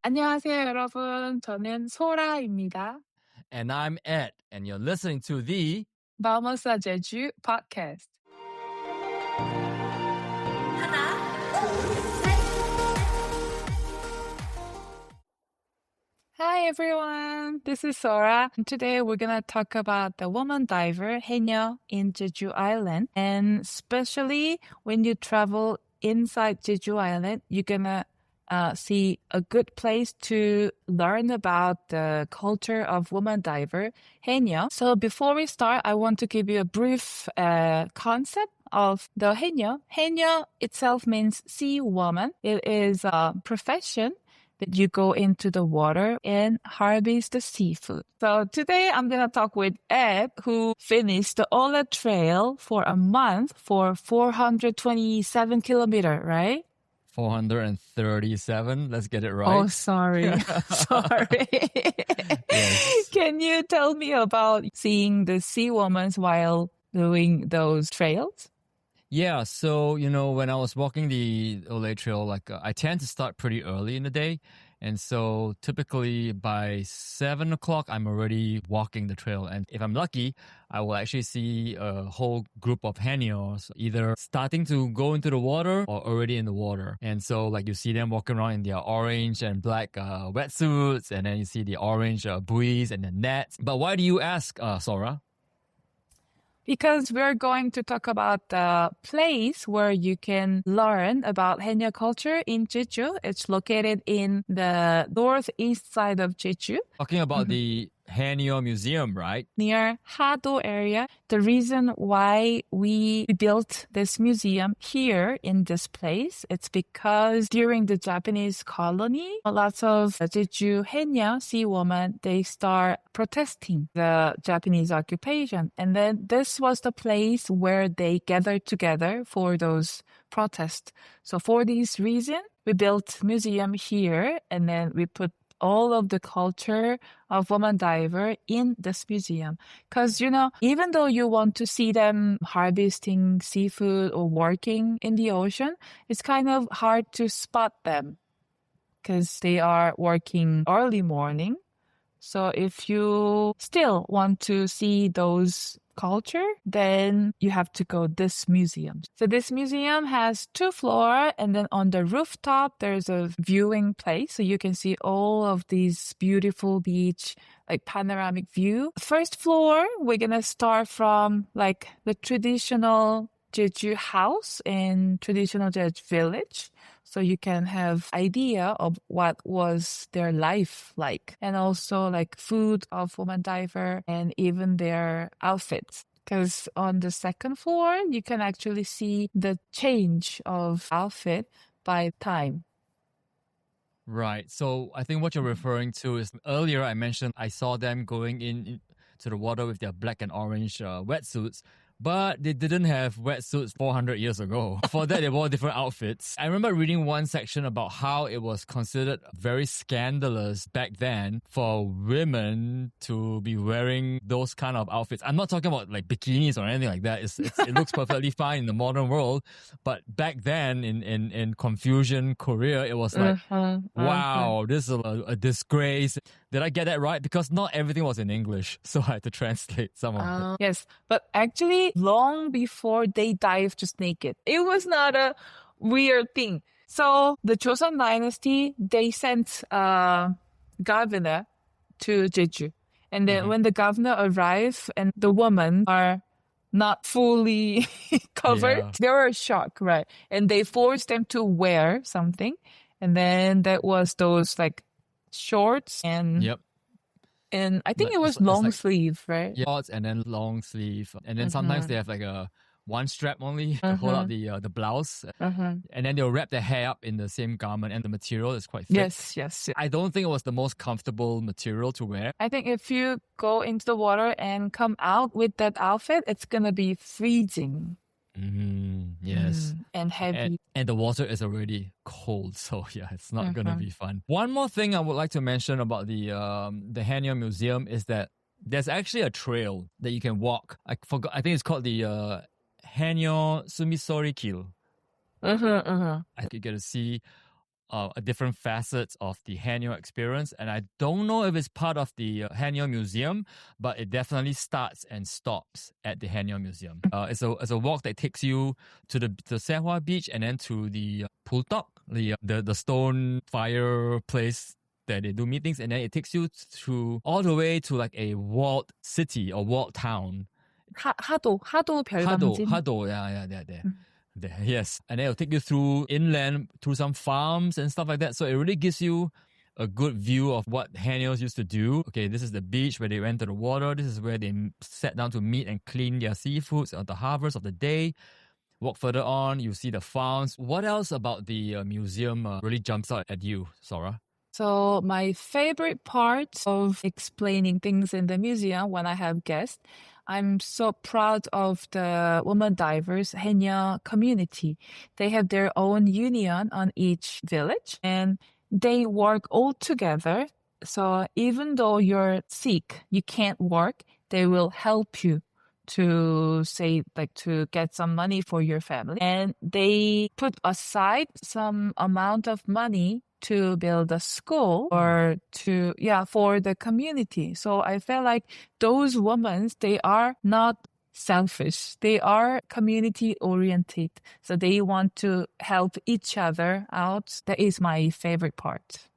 안녕하세요, 여러분. 저는 소라입니다. And I'm Ed, and you're listening to the Vamos a Jeju podcast. Hi, everyone. This is Sora. And today we're going to talk about the woman diver, Haenyeo, in Jeju Island. And especially when you travel inside Jeju Island, you're going to see a good place to learn about the culture of woman diver, Haenyeo. So before we start, I want to give you a brief concept of the Haenyeo. Haenyeo itself means sea woman. It is a profession that you go into the water and harvest the seafood. So today I'm going to talk with Ed, who finished the Ola Trail for a month for 427 kilometers, right? 437. Let's get it right. Oh, sorry. Sorry. Yes. Can you tell me about seeing the sea women while doing those trails? Yeah, so, when I was walking the Olay Trail, I tend to start pretty early in the day. And so typically by 7 o'clock, I'm already walking the trail. And if I'm lucky, I will actually see a whole group of Haenyeos either starting to go into the water or already in the water. And so you see them walking around in their orange and black wetsuits. And then you see the orange buoys and the nets. But why do you ask, Sora? Because we're going to talk about the place where you can learn about Haenyeo culture in Jeju. It's located in the northeast side of Jeju. Talking about the Haenyeo Museum, right? Near Hado area. The reason why we built this museum here in this place, it's because during the Japanese colony, lots of Jeju Haenyeo sea women, they start protesting the Japanese occupation. And then this was the place where they gathered together for those protests. So for this reason, we built museum here, and then we put all of the culture of woman diver in this museum. Because, even though you want to see them harvesting seafood or working in the ocean, it's kind of hard to spot them because they are working early morning. So if you still want to see those culture, then you have to go this museum. So this museum has 2 floors, and then on the rooftop, there's a viewing place. So you can see all of these beautiful beach, panoramic view. First floor, we're going to start from the traditional Jeju house in traditional Jeju village. So you can have idea of what was their life like. And also food of woman diver and even their outfits. Because on the second floor, you can actually see the change of outfit by time. Right. So I think what you're referring to is earlier I mentioned I saw them going into the water with their black and orange wetsuits. But they didn't have wetsuits 400 years ago. For that, they wore different outfits. I remember reading one section about how it was considered very scandalous back then for women to be wearing those kind of outfits. I'm not talking about bikinis or anything like that. It looks perfectly fine in the modern world. But back then in Confucian Korea, it was wow, this is a disgrace. Did I get that right? Because not everything was in English, so I had to translate some of it. Yes, but actually, long before they dived just naked, it was not a weird thing. So the Joseon dynasty, they sent a governor to Jeju. And then when the governor arrived and the women are not fully covered, they were shocked, right? And they forced them to wear something. And then that was those shorts and and I think it was long sleeve, right? Shorts and then long sleeve, and then sometimes they have a one strap only to hold out the blouse, and then they'll wrap their hair up in the same garment, and the material is quite thick. Yes. I don't think it was the most comfortable material to wear. I think if you go into the water and come out with that outfit, it's gonna be freezing. Yes. And heavy. And the water is already cold, so yeah, it's not going to be fun. One more thing I would like to mention about the Haenyeo Museum is that there's actually a trail that you can walk. I forgot. I think it's called the Haenyeo Sumisori Kil. I think you get to see different facets of the Haenyeo experience. And I don't know if it's part of the Haenyeo Museum, but it definitely starts and stops at the Haenyeo Museum. It's a walk that takes you to the Sehwa beach and then to the bulteok, the stone fireplace that they do meetings, and then it takes you through all the way to like a walled city or walled town. 하도 별광진. Hado, yeah, there, yes. And then it'll take you through inland, through some farms and stuff like that. So it really gives you a good view of what Haenyeos used to do. Okay, this is the beach where they went to the water. This is where they sat down to meet and clean their seafoods at the harvest of the day. Walk further on, you see the farms. What else about the museum really jumps out at you, Sora? So my favorite part of explaining things in the museum when I have guests, I'm so proud of the women divers Haenyeo community. They have their own union on each village and they work all together. So even though you're sick, you can't work, they will help you to to get some money for your family. And they put aside some amount of money to build a school or for the community. So I felt like those women, they are not selfish. They are community oriented. So they want to help each other out. That is my favorite part.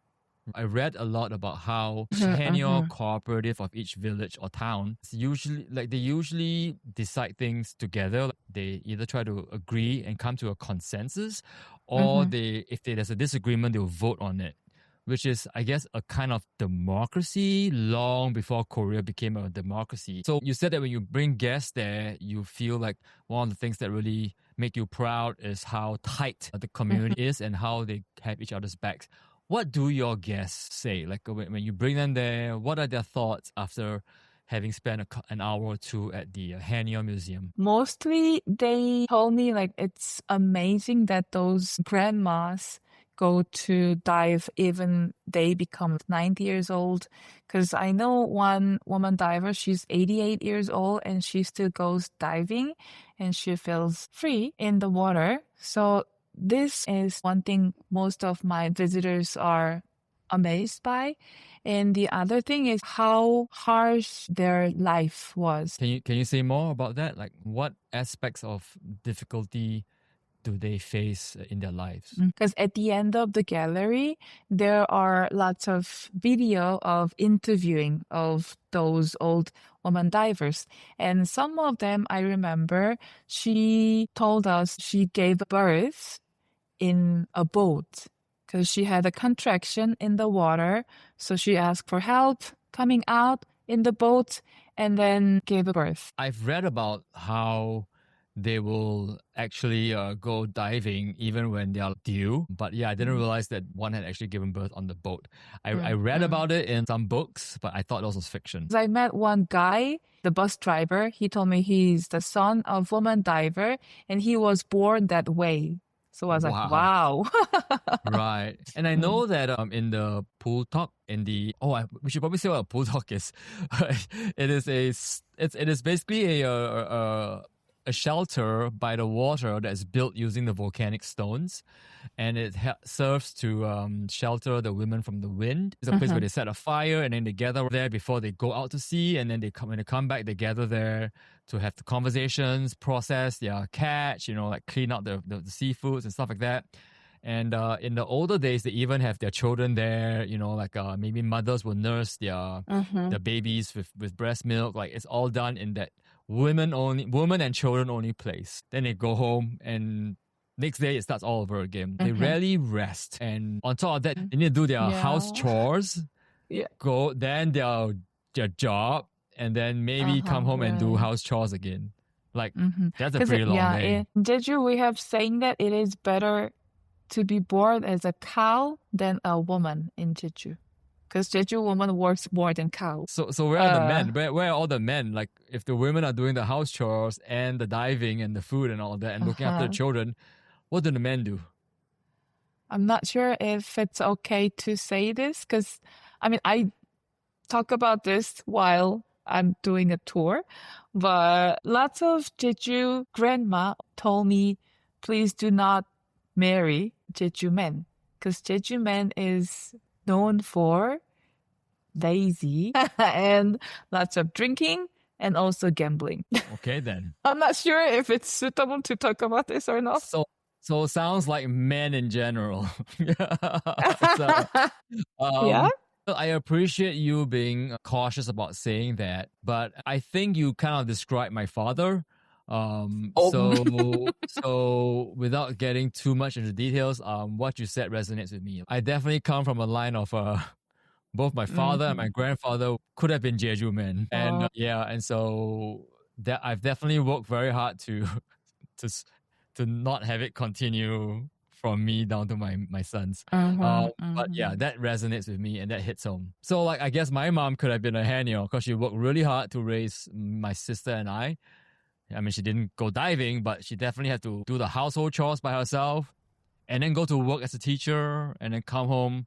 I read a lot about how Haenyeo cooperative of each village or town they usually decide things together. They either try to agree and come to a consensus, or if there's a disagreement, they'll vote on it, which is, I guess, a kind of democracy long before Korea became a democracy. So you said that when you bring guests there, you feel like one of the things that really make you proud is how tight the community is and how they have each other's backs. What do your guests say? Like when you bring them there, what are their thoughts after having spent an hour or two at the Haenyeo Museum? Mostly they told me like it's amazing that those grandmas go to dive even they become 90 years old. Because I know one woman diver, she's 88 years old and she still goes diving and she feels free in the water. So this is one thing most of my visitors are amazed by. And the other thing is how harsh their life was. Can you say more about that? Like what aspects of difficulty do they face in their lives? Because at the end of the gallery, there are lots of video of interviewing of those old woman divers. And some of them, I remember, she told us she gave birth in a boat because she had a contraction in the water. So she asked for help coming out in the boat and then gave birth. I've read about how they will actually go diving even when they are due. But yeah, I didn't realize that one had actually given birth on the boat. I read about it in some books, but I thought it was fiction. I met one guy, the bus driver. He told me he's the son of woman diver and he was born that way. So I was like, wow. Right. And I know that in the bulteok, we should probably say what a bulteok is. It is basically a shelter by the water that's built using the volcanic stones, and it serves to shelter the women from the wind. It's a place where they set a fire and then they gather there before they go out to sea, and then when they come back, they gather there to have the conversations, process their catch, like clean out the seafoods and stuff like that. And in the older days, they even have their children there, maybe mothers will nurse their babies with breast milk. Like it's all done in that women and children only place. Then they go home and next day it starts all over again. They rarely rest. And on top of that, they need to do their house chores, go then their job, and then maybe come home and do house chores again. Like that's a pretty long day. In Jeju, we have saying that it is better to be born as a cow than a woman in Jeju. Because Jeju woman works more than cows. So where are the men? Where are all the men? Like if the women are doing the house chores and the diving and the food and all that and looking after the children, what do the men do? I'm not sure if it's okay to say this because I talk about this while I'm doing a tour, but lots of Jeju grandma told me, please do not marry Jeju men because Jeju men is known for lazy and lots of drinking and also gambling. Okay, then. I'm not sure if it's suitable to talk about this or not. So sounds like men in general. So, Yeah? I appreciate you being cautious about saying that, but I think you kind of described my father. So without getting too much into details, what you said resonates with me. I definitely come from a line of both my father and my grandfather could have been Jeju men, and and so that I've definitely worked very hard to to not have it continue from me down to my sons. But yeah, that resonates with me and that hits home. So like I guess my mom could have been a Haenyeo because she worked really hard to raise my sister and I. I mean, she didn't go diving, but she definitely had to do the household chores by herself and then go to work as a teacher and then come home,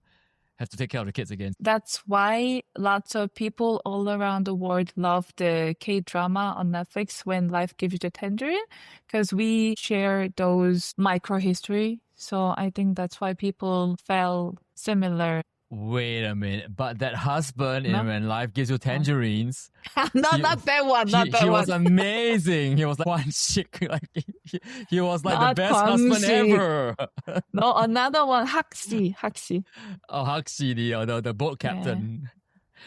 have to take care of the kids again. That's why lots of people all around the world love the K-drama on Netflix, When Life Gives You the Tangerine, because we share those micro history. So I think that's why people felt similar. Wait a minute, but that husband No? in When Life Gives You Tangerines, Not that one, not that he one. was amazing. He was like one chick, like he was like Not the best husband Kwang-si. ever. No, another one, Haksi. Oh, Huxley, the boat captain.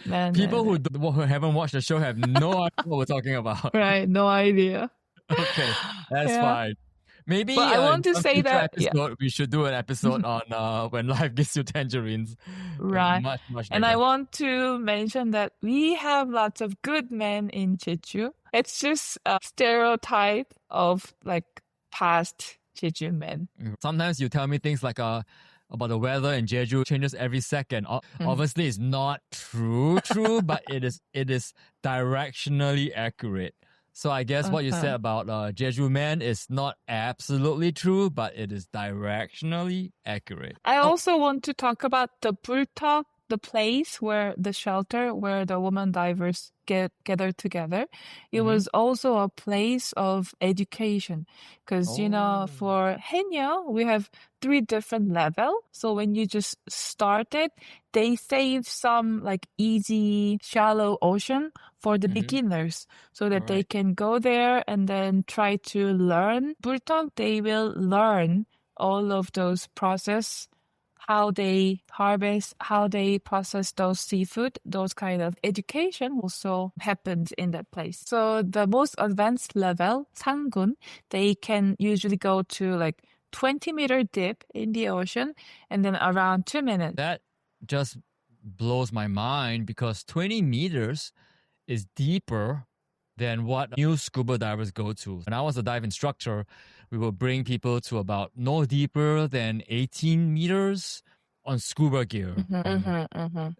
Man, People who haven't watched the show have no idea what we're talking about. right, no idea. Okay, that's Yeah. fine. Maybe But I want to in some say future that episode, we should do an episode on When Life Gives You Tangerines. right. Much And better. I want to mention that we have lots of good men in Jeju. It's just a stereotype of like past Jeju men. Sometimes you tell me things like about the weather in Jeju changes every second. Obviously, it's not true, but it is directionally accurate. So I guess what you said about Jeju man is not absolutely true, but it is directionally accurate. I also want to talk about the bulteok, the place where the shelter where the women divers gathered together. It was also a place of education because for Haenyeo we have 3 different levels. So when you just started, they save some like easy shallow ocean for the beginners so that they can go there and then try to learn. Bulteok, they will learn all of those process, how they harvest, how they process those seafood, those kind of education also happens in that place. So the most advanced level, Sangun, they can usually go to like 20-meter dip in the ocean and then around 2 minutes. That just blows my mind because 20 meters is deeper than what new scuba divers go to. When I was a dive instructor, we will bring people to about no deeper than 18 meters on scuba gear.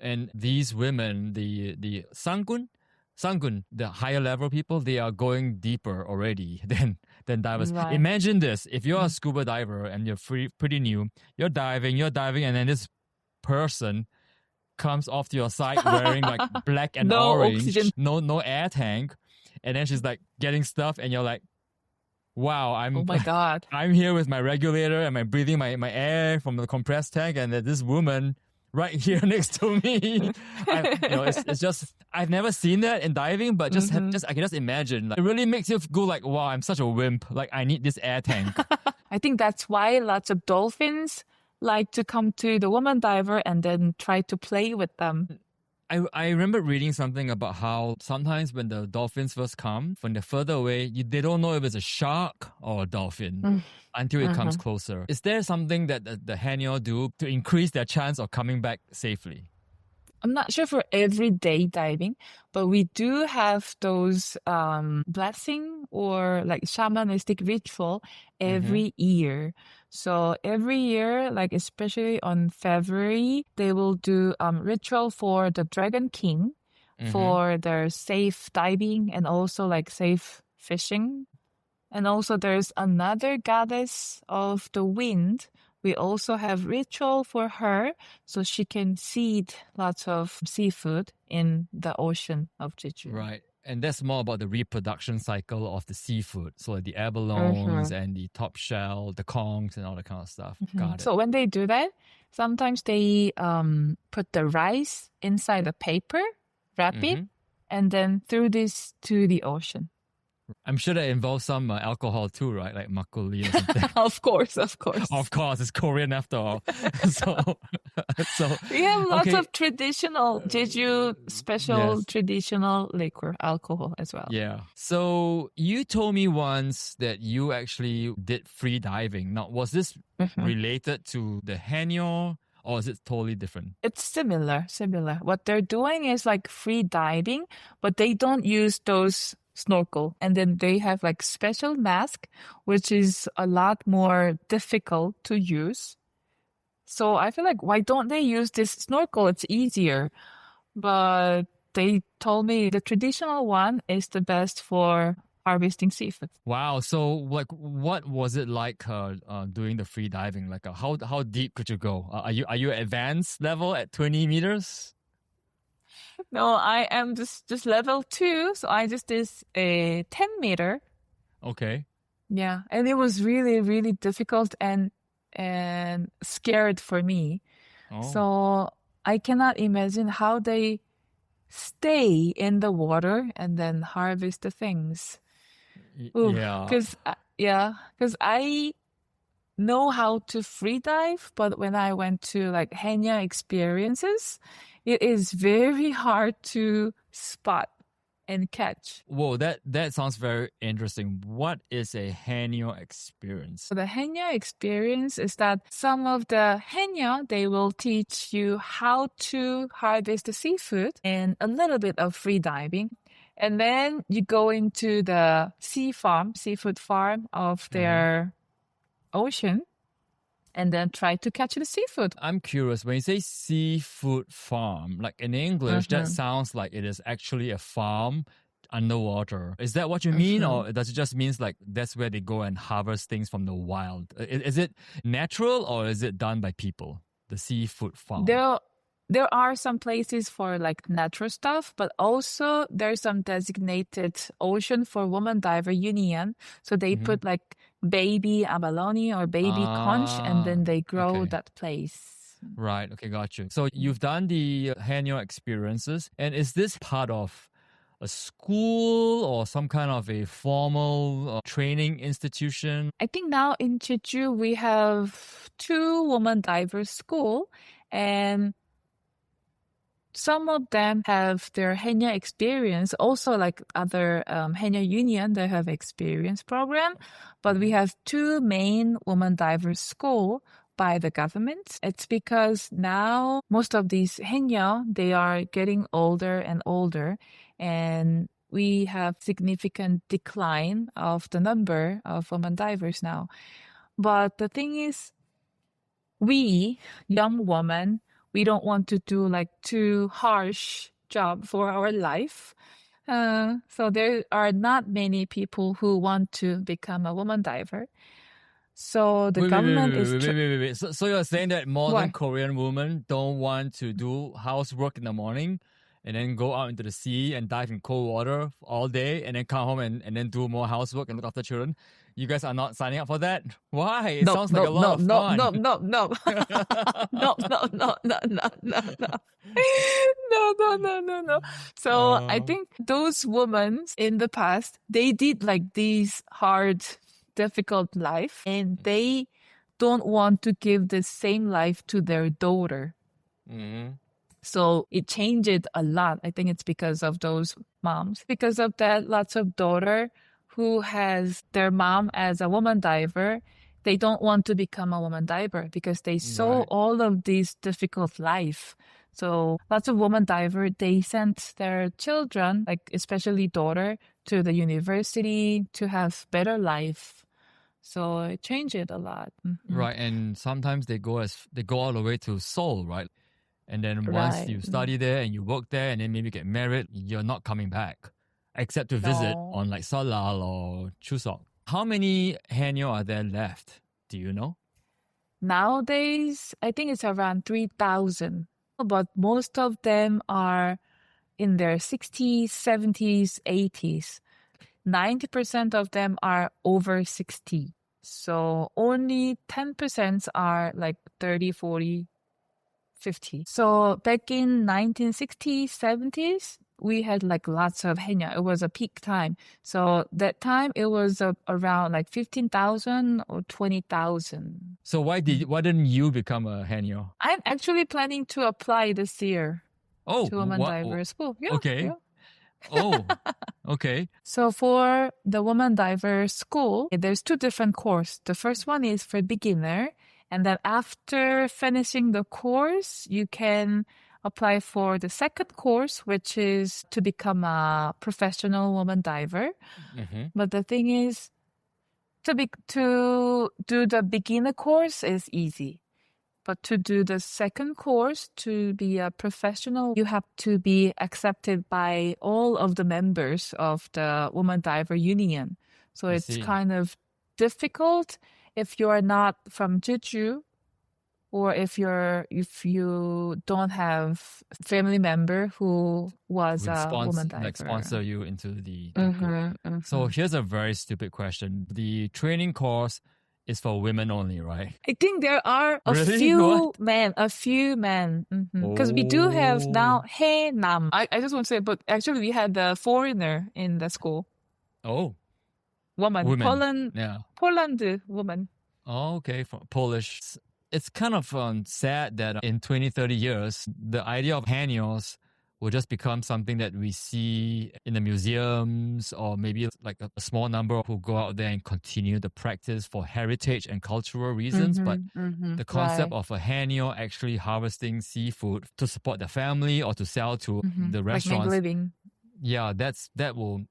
And these women, the sangun, the higher level people, they are going deeper already than divers. Right. Imagine this: if you're a scuba diver and you're pretty new, you're diving, and then this person comes off to your side wearing like black and No orange, oxygen. no air tank, and then she's like getting stuff, and you're like, wow, Oh my God. I'm here with my regulator and I'm breathing my air from the compressed tank, and there's this woman right here next to me. It's just I've never seen that in diving, but I can just imagine. Like, it really makes you go like, wow, I'm such a wimp. Like I need this air tank. I think that's why lots of dolphins like to come to the woman diver and then try to play with them. I remember reading something about how sometimes when the dolphins first come, from the further away, they don't know if it's a shark or a dolphin until it comes closer. Is there something that the Haenyeo do to increase their chance of coming back safely? I'm not sure for everyday diving, but we do have those blessing or like shamanistic ritual every year. So every year, like especially on February, they will do ritual for the Dragon King for their safe diving and also like safe fishing. And also there's another goddess of the wind. We also have ritual for her so she can seed lots of seafood in the ocean of Jeju. Right. And that's more about the reproduction cycle of the seafood. So like the abalones and the top shell, the kongs and all that kind of stuff. Got it. So when they do that, Sometimes they put the rice inside a paper, wrap it, Mm-hmm. and then throw this to the ocean. I'm sure that involves some alcohol too, right? Like makgeolli or something. Of course, of course. Of course, it's Korean after all. so, so We have lots okay. of traditional Jeju special Yes. traditional liquor, alcohol as well. Yeah. So you told me once that you actually did free diving. Now, was this Mhm. related to the Haenyeo or is it totally different? It's similar. What they're doing is like free diving, but they don't use those snorkel. And then they have like special mask, which is a lot more difficult to use. So I feel like why don't they use this snorkel? It's easier. But they told me the traditional one is the best for harvesting seafood. Wow. So, like, what was it like doing the free diving? Like, how deep could you go? Are you advanced level at 20 meters? No, I am just level 2, so I just did a 10-meter. Okay. Yeah, and it was really, really difficult and scared for me. Oh. So I cannot imagine how they stay in the water and then harvest the things. Ooh, Yeah. because I know how to free dive, but when I went to like Haenyeo experiences, it is very hard to spot and catch. Whoa, that sounds very interesting. What is a Haenyeo experience? So the Haenyeo experience is that some of the Haenyeo, they will teach you how to harvest the seafood and a little bit of free diving. And then you go into the seafood farm of their ocean, and then try to catch the seafood. I'm curious, when you say seafood farm, like in English, that Mhm. sounds like it is actually a farm underwater. Is that what you mean? Or does it just means like that's where they go and harvest things from the wild? Is it natural or is it done by people? The seafood farm. There are some places for like natural stuff, but also there's some designated ocean for woman diver union. So they Mm-hmm. put like baby abalone or baby conch, and then they grow Okay. that place. Right. Okay, got you. So you've done the Haenyeo experiences, and is this part of a school or some kind of a formal training institution? I think now in Jeju we have 2 woman diver school, and some of them have their Haenyeo experience, also like other Haenyeo Union, they have experience program. But we have 2 main woman divers school by the government. It's because now most of these Haenyeo, they are getting older and older, and we have significant decline of the number of woman divers now. But the thing is, we young women, we don't want to do like too harsh job for our life. So there are not many people who want to become a woman diver. So the government is Wait. So you're saying that modern why? Korean women don't want to do housework in the morning and then go out into the sea and dive in cold water all day and then come home and then do more housework and look after children? You guys are not signing up for that? Why? It No, sounds like no, a lot no, of no, no, fun. no, no, no, no, no, no, no, no, no. No, no, no, no, no. So I Uh, think those women in the past, they did like these hard, difficult life, and they don't want to give the same life to their daughter. mhm. So it changed a lot. I think it's because of those moms. Because of that, lots of daughter who has their mom as a woman diver, they don't want to become a woman diver because they saw Right. all of these difficult life. So lots of woman diver, they sent their children, like especially daughter, to the university to have better life. So it changed it a lot. Mhm. Right. And sometimes they go all the way to Seoul, right? And then once Right. you study there and you work there and then maybe get married, you're not coming back. Except to visit No. on like Salal or Chuseok. How many Haenyeo are there left? Do you know? Nowadays, I think it's around 3,000, but most of them are in their 60s, 70s, 80s. 90% of them are over 60. So only 10% are like 30, 40. 50. So back in 1960s, 70s, we had like lots of haenyeo. It was a peak time. So that time it was around like 15,000 or 20,000. So why didn't you become a Haenyeo? I'm actually planning to apply this year Oh, to Women Diver School. Yeah, okay. yeah. Oh, okay. So for the Woman Diver School, there's two different courses. The first one is for beginner. And then after finishing the course, you can apply for the second course, which is to become a professional woman diver. Mm-hmm. But the thing is, to do the beginner course is easy. But to do the second course, to be a professional, you have to be accepted by all of the members of the Woman Diver Union. So I it's see. kind of difficult if you are not from Jeju, or if you don't have a family member who was a woman diver. Sponsor you into the group. So here's a very stupid question. The training course is for women only, right? I think there are a Really? few What? men. Because we do have now Haenam. I just want to say, but actually we had the foreigner in the school. Oh, Woman. women. Yeah. Poland woman. Oh, okay. For Polish. It's kind of sad that in 20, 30 years, the idea of Haenyeos will just become something that we see in the museums, or maybe like a small number who go out there and continue the practice for heritage and cultural reasons. But the concept of a Haenyeo actually harvesting seafood to support their family or to sell to the restaurants, like make living. Yeah, that will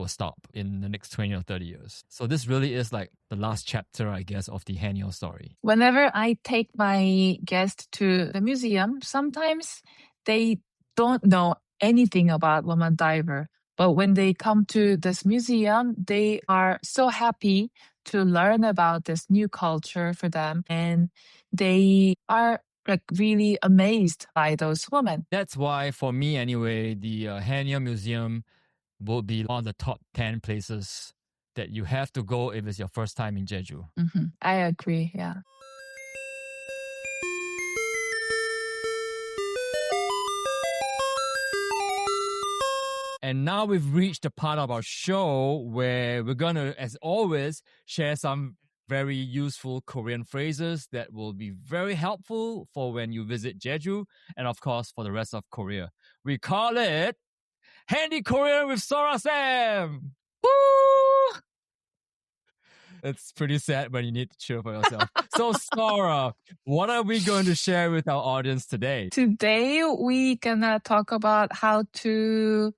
stop in the next 20 or 30 years. So this really is like the last chapter, I guess, of the Haenyeo story. Whenever I take my guests to the museum, sometimes they don't know anything about woman diver. But when they come to this museum, they are so happy to learn about this new culture for them. And they are like really amazed by those women. That's why, for me anyway, the Haenyeo Museum will be one of the top 10 places that you have to go if it's your first time in Jeju. I agree, yeah. And now we've reached the part of our show where we're going to, as always, share some very useful Korean phrases that will be very helpful for when you visit Jeju and, of course, for the rest of Korea. We call it Handy Korean with Sora Sam. Woo! It's pretty sad when you need to cheer for yourself. So, Sora, what are we going to share with our audience today? Today, we gonna talk about how to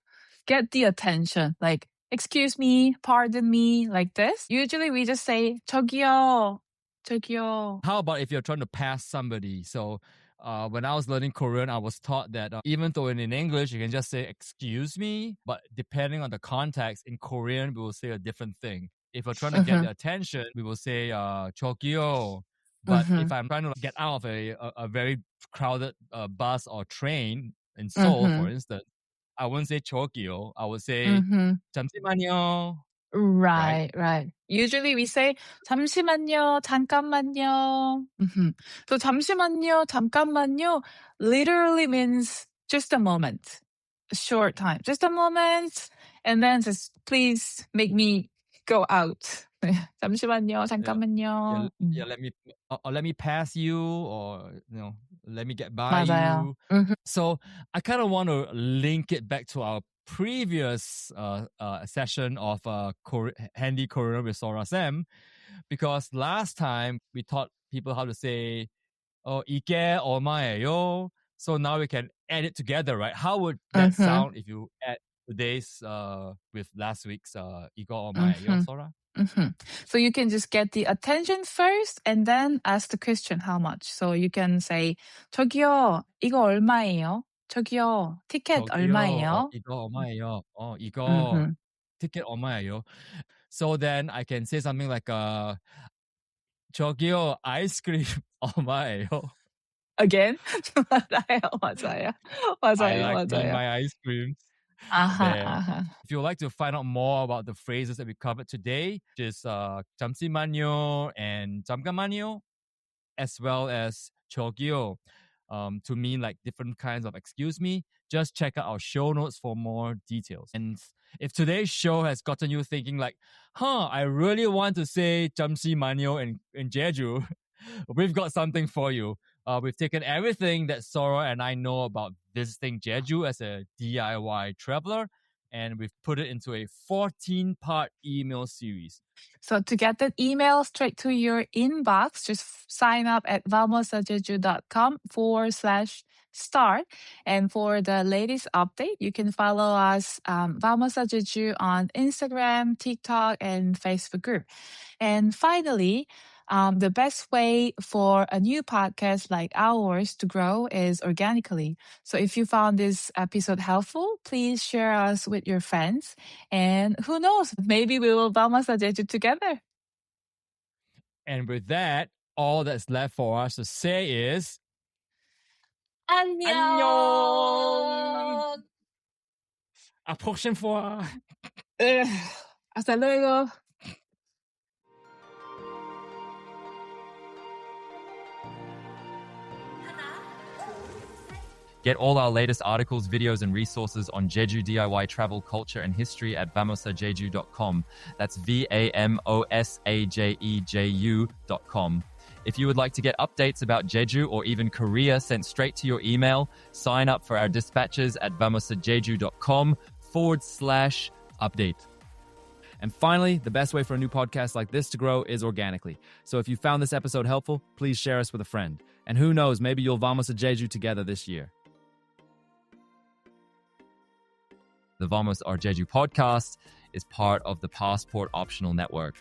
get the attention. Like, excuse me, pardon me, like this. Usually we just say, 저기요, 저기요. How about if you're trying to pass somebody? So, when I was learning Korean, I was taught that even though in English you can just say excuse me, but depending on the context, in Korean we will say a different thing. If we're trying to get their attention, we will say 저기요. But if I'm trying to get out of a very crowded bus or train in Seoul, for instance, I wouldn't say 저기요. I would say 잠시만요. Right. Usually we say 잠시만요, 잠깐만요. So 잠시만요, 잠깐만요 literally means just a moment, a short time, just a moment, and then just please make me go out. 잠시만요, 잠깐만요. Yeah, let me pass you, or let me get by 맞아요. you. So I kind of want to link it back to our previous session of Handy Korean with Sora Sam, because last time we taught people how to say 이게 얼마예요. So now we can add it together, right? How would that sound if you add today's with last week's 이거 얼마예요, Sora? So you can just get the attention first and then ask the question how much. So you can say 저기요, 이거 얼마예요? 저기요, 티켓 얼마예요? 이거 얼마예요? 이거 티켓 얼마예요? So then I can say something like 저기요, 아이스크림 얼마예요? Again? 맞아요. I like 맞아요. my ice creams. If you would like to find out more about the phrases that we covered today, just 잠시만요 and 잠깐만요, as well as 저기요. to mean like different kinds of excuse me, just check out our show notes for more details. And if today's show has gotten you thinking like, I really want to say Jamsi Manyo in Jeju, we've got something for you. We've taken everything that Sora and I know about visiting Jeju as a DIY traveler, and we've put it into a 14-part email series. So to get that email straight to your inbox, just sign up at vamosajeju.com/start. And for the latest update, you can follow us, Vamos a Jeju, on Instagram, TikTok, and Facebook group. And finally, the best way for a new podcast like ours to grow is organically. So if you found this episode helpful, please share us with your friends. And who knows, maybe we will Vamos a Jeju together. And with that, all that's left for us to say is 안녕. 안녕. À prochaine fois. Hasta luego. Get all our latest articles, videos, and resources on Jeju DIY travel, culture, and history at vamosajeju.com. That's VAMOSAJEJU.com. If you would like to get updates about Jeju or even Korea sent straight to your email, sign up for our dispatches at vamosajeju.com/update. And finally, the best way for a new podcast like this to grow is organically. So if you found this episode helpful, please share us with a friend. And who knows, maybe you'll Vamos a Jeju together this year. The Vamos a Jeju podcast is part of the Passport Optional Network.